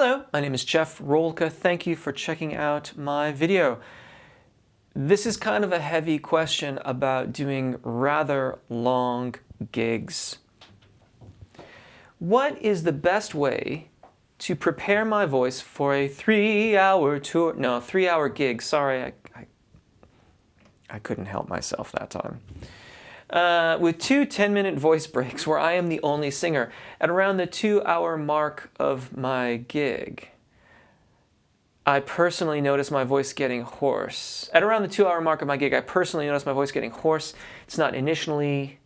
Hello, my name is Jeff Rolka. Thank you for checking out my video. This is kind of a heavy question about doing rather long gigs. What is the best way to prepare my voice for a 3-hour tour? No, 3-hour gig. Sorry, I couldn't help myself that time. With 2 10-minute voice breaks where I am the only singer at around the 2-hour mark of my gig. I personally notice my voice getting hoarse. At around the 2-hour mark of my gig, I personally notice my voice getting hoarse. It's not initially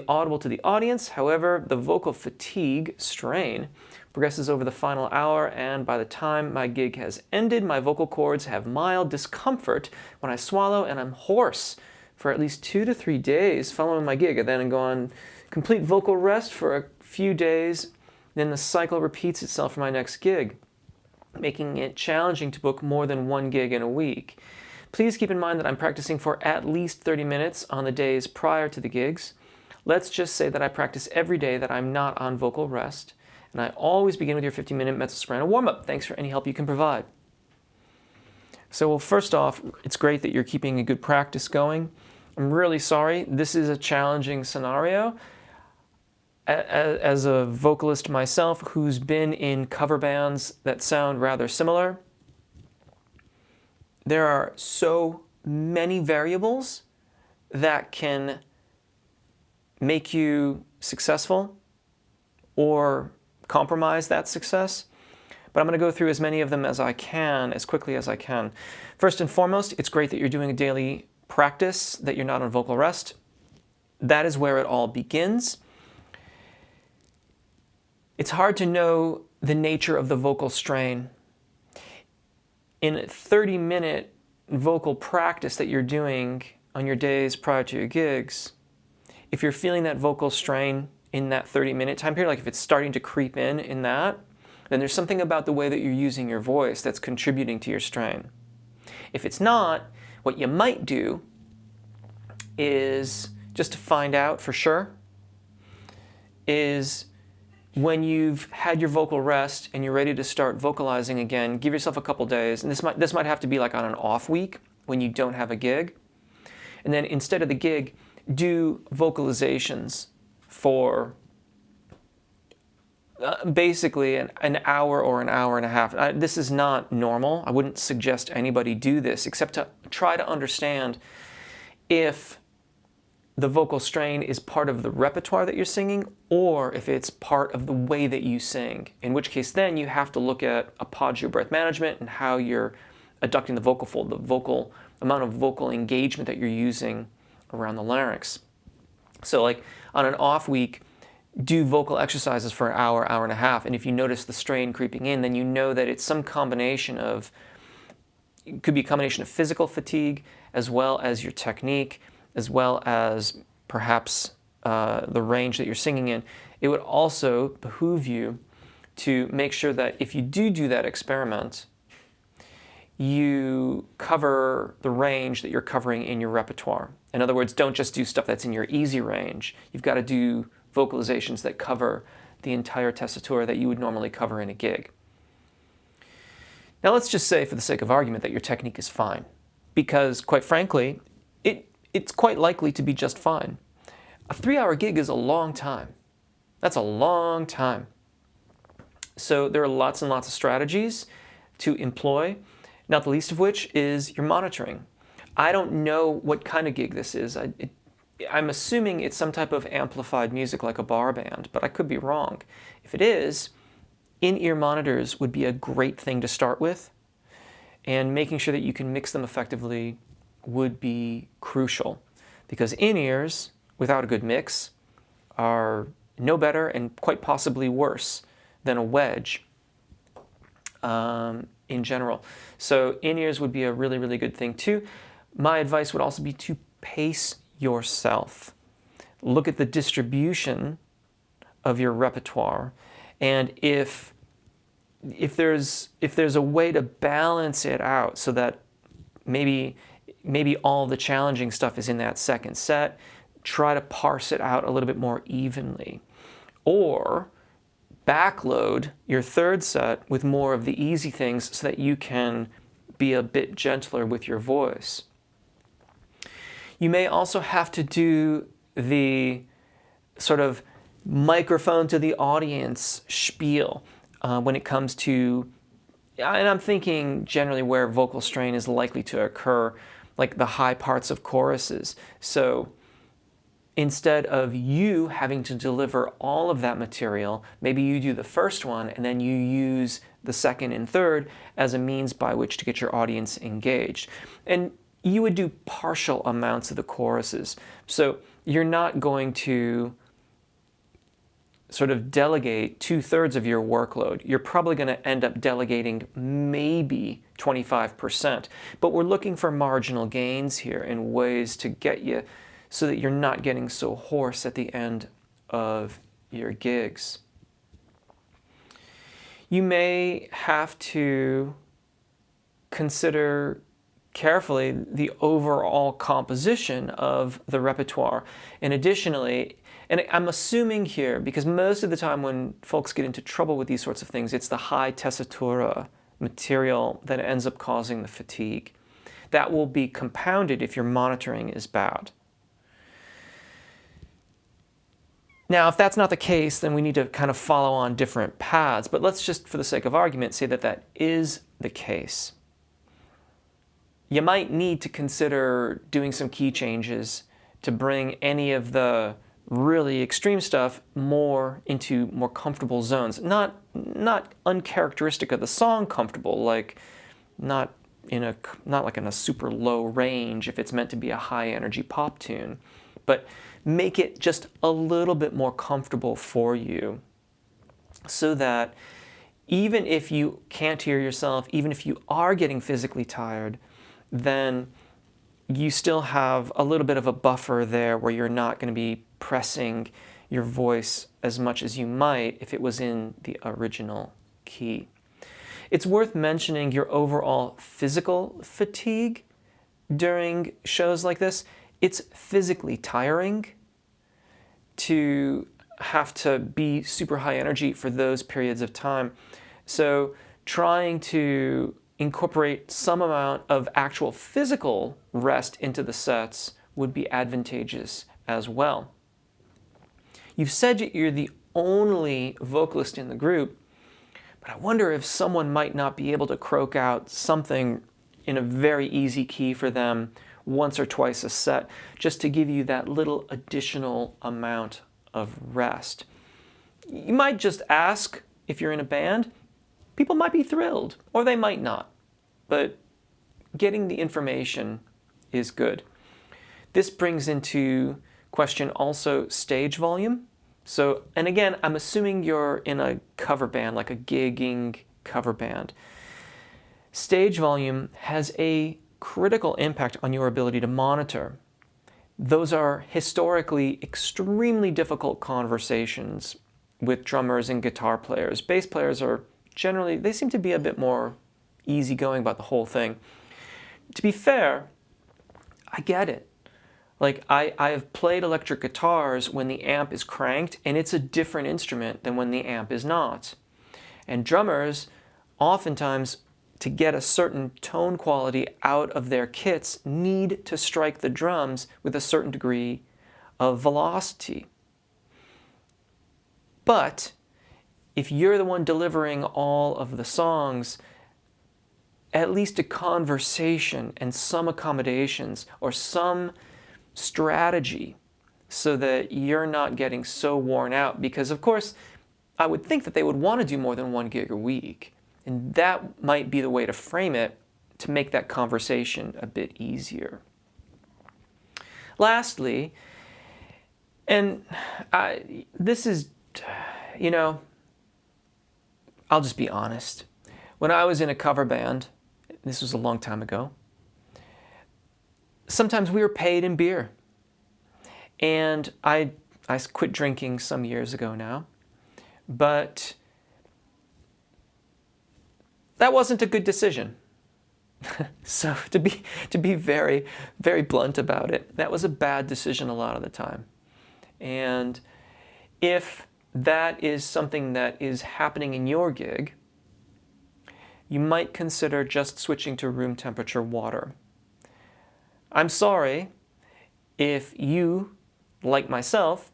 audible to the audience. However, the vocal fatigue strain progresses over the final hour, and by the time my gig has ended, my vocal cords have mild discomfort when I swallow, and I'm hoarse for at least 2 to 3 days following my gig. And then I go on complete vocal rest for a few days. Then the cycle repeats itself for my next gig, making it challenging to book more than 1 gig in a week. Please keep in mind that I'm practicing for at least 30 minutes on the days prior to the gigs. Let's just say that I practice every day that I'm not on vocal rest, and I always begin with your 15-minute mezzo-soprano warm-up. Thanks for any help you can provide. So, well, first off, it's great that you're keeping a good practice going. I'm really sorry. This is a challenging scenario. As a vocalist myself who's been in cover bands that sound rather similar, there are so many variables that can make you successful or compromise that success. But I'm going to go through as many of them as I can, as quickly as I can. First and foremost, it's great that you're doing a daily practice, that you're not on vocal rest. That is where it all begins. It's hard to know the nature of the vocal strain. In a 30-minute vocal practice that you're doing on your days prior to your gigs, if you're feeling that vocal strain in that 30-minute time period, like if it's starting to creep in that, then there's something about the way that you're using your voice that's contributing to your strain. If it's not, what you might do is, just to find out for sure, is when you've had your vocal rest and you're ready to start vocalizing again, give yourself a couple days. And this might have to be like on an off week when you don't have a gig. And then instead of the gig, do vocalizations for basically an hour or an hour and a half. This is not normal. I wouldn't suggest anybody do this except to try to understand if the vocal strain is part of the repertoire that you're singing or if it's part of the way that you sing, in which case then you have to look at apogeo breath management and how you're adducting the vocal fold, the amount of vocal engagement that you're using around the larynx. So like on an off week, do vocal exercises for an hour, hour and a half, and if you notice the strain creeping in, then you know that it's some combination of, it could be a combination of physical fatigue as well as your technique, as well as perhaps the range that you're singing in. It would also behoove you to make sure that if you do that experiment, you cover the range that you're covering in your repertoire. In other words, don't just do stuff that's in your easy range. You've got to do vocalizations that cover the entire tessitura that you would normally cover in a gig. Now let's just say, for the sake of argument, that your technique is fine, because quite frankly, it's quite likely to be just fine. A 3-hour gig is a long time. That's a long time. So there are lots and lots of strategies to employ, not the least of which is your monitoring. I don't know what kind of gig this is. I'm assuming it's some type of amplified music like a bar band, but I could be wrong. If it is, in-ear monitors would be a great thing to start with, and making sure that you can mix them effectively would be crucial, because in-ears without a good mix are no better and quite possibly worse than a wedge in general. So in-ears would be a really, really good thing too. My advice would also be to pace yourself. Look at the distribution of your repertoire, and if there's a way to balance it out so that maybe all the challenging stuff is in that second set, try to parse it out a little bit more evenly. Or backload your third set with more of the easy things so that you can be a bit gentler with your voice. You may also have to do the sort of microphone to the audience spiel when it comes to, and I'm thinking generally where vocal strain is likely to occur, like the high parts of choruses. So instead of you having to deliver all of that material, maybe you do the first one and then you use the second and third as a means by which to get your audience engaged. And you would do partial amounts of the choruses. So you're not going to sort of delegate 2/3 of your workload. You're probably going to end up delegating maybe 25%. But we're looking for marginal gains here and ways to get you so that you're not getting so hoarse at the end of your gigs. You may have to consider carefully the overall composition of the repertoire. And additionally, and I'm assuming here, because most of the time when folks get into trouble with these sorts of things, it's the high tessitura material that ends up causing the fatigue. That will be compounded if your monitoring is bad. Now, if that's not the case, then we need to kind of follow on different paths. But let's just, for the sake of argument, say that that is the case. You might need to consider doing some key changes to bring any of the really extreme stuff more into more comfortable zones. Not uncharacteristic of the song comfortable, like not like in a super low range if it's meant to be a high energy pop tune, but make it just a little bit more comfortable for you so that even if you can't hear yourself, even if you are getting physically tired, then you still have a little bit of a buffer there where you're not going to be pressing your voice as much as you might if it was in the original key. It's worth mentioning your overall physical fatigue during shows like this. It's physically tiring to have to be super high energy for those periods of time. So trying to incorporate some amount of actual physical rest into the sets would be advantageous as well. You've said that you're the only vocalist in the group, but I wonder if someone might not be able to croak out something in a very easy key for them once or twice a set, just to give you that little additional amount of rest. You might just ask if you're in a band. People might be thrilled, or they might not, but getting the information is good. This brings into question also stage volume. So, and again, I'm assuming you're in a cover band, like a gigging cover band. Stage volume has a critical impact on your ability to monitor. Those are historically extremely difficult conversations with drummers and guitar players. Bass players are generally, they seem to be a bit more easygoing about the whole thing. To be fair, I get it. Like, I've played electric guitars when the amp is cranked, and it's a different instrument than when the amp is not. And drummers, oftentimes, to get a certain tone quality out of their kits, need to strike the drums with a certain degree of velocity. But if you're the one delivering all of the songs, at least a conversation and some accommodations or some strategy so that you're not getting so worn out. Because, of course, I would think that they would want to do more than one gig a week. And that might be the way to frame it to make that conversation a bit easier. Lastly, and this is, I'll just be honest. When I was in a cover band, this was a long time ago, sometimes we were paid in beer. And I quit drinking some years ago now, but that wasn't a good decision. So to be very, very blunt about it, that was a bad decision a lot of the time. And if that is something that is happening in your gig, you might consider just switching to room temperature water. I'm sorry if you, like myself,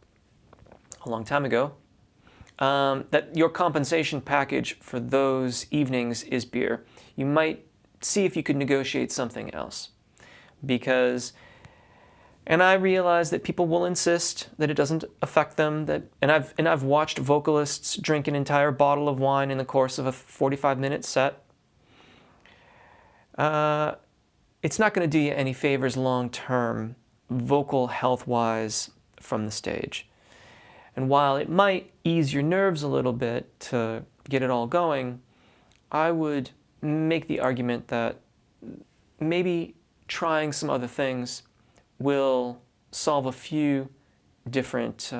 a long time ago, that your compensation package for those evenings is beer. You might see if you could negotiate something else. And I realize that people will insist that it doesn't affect them. And I've watched vocalists drink an entire bottle of wine in the course of a 45-minute set. It's not going to do you any favors long term, vocal health-wise, from the stage. And while it might ease your nerves a little bit to get it all going, I would make the argument that maybe trying some other things will solve a few different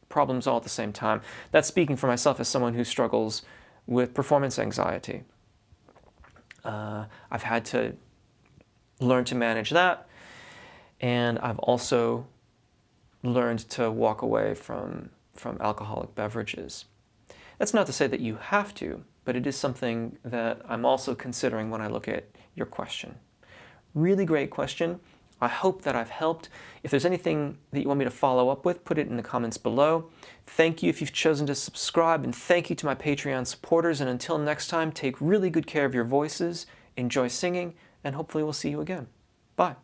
problems all at the same time. That's speaking for myself as someone who struggles with performance anxiety. I've had to learn to manage that, and I've also learned to walk away from alcoholic beverages. That's not to say that you have to, but it is something that I'm also considering when I look at your question. Really great question. I hope that I've helped. If there's anything that you want me to follow up with, put it in the comments below. Thank you if you've chosen to subscribe, and thank you to my Patreon supporters. And until next time, take really good care of your voices, enjoy singing, and hopefully we'll see you again. Bye.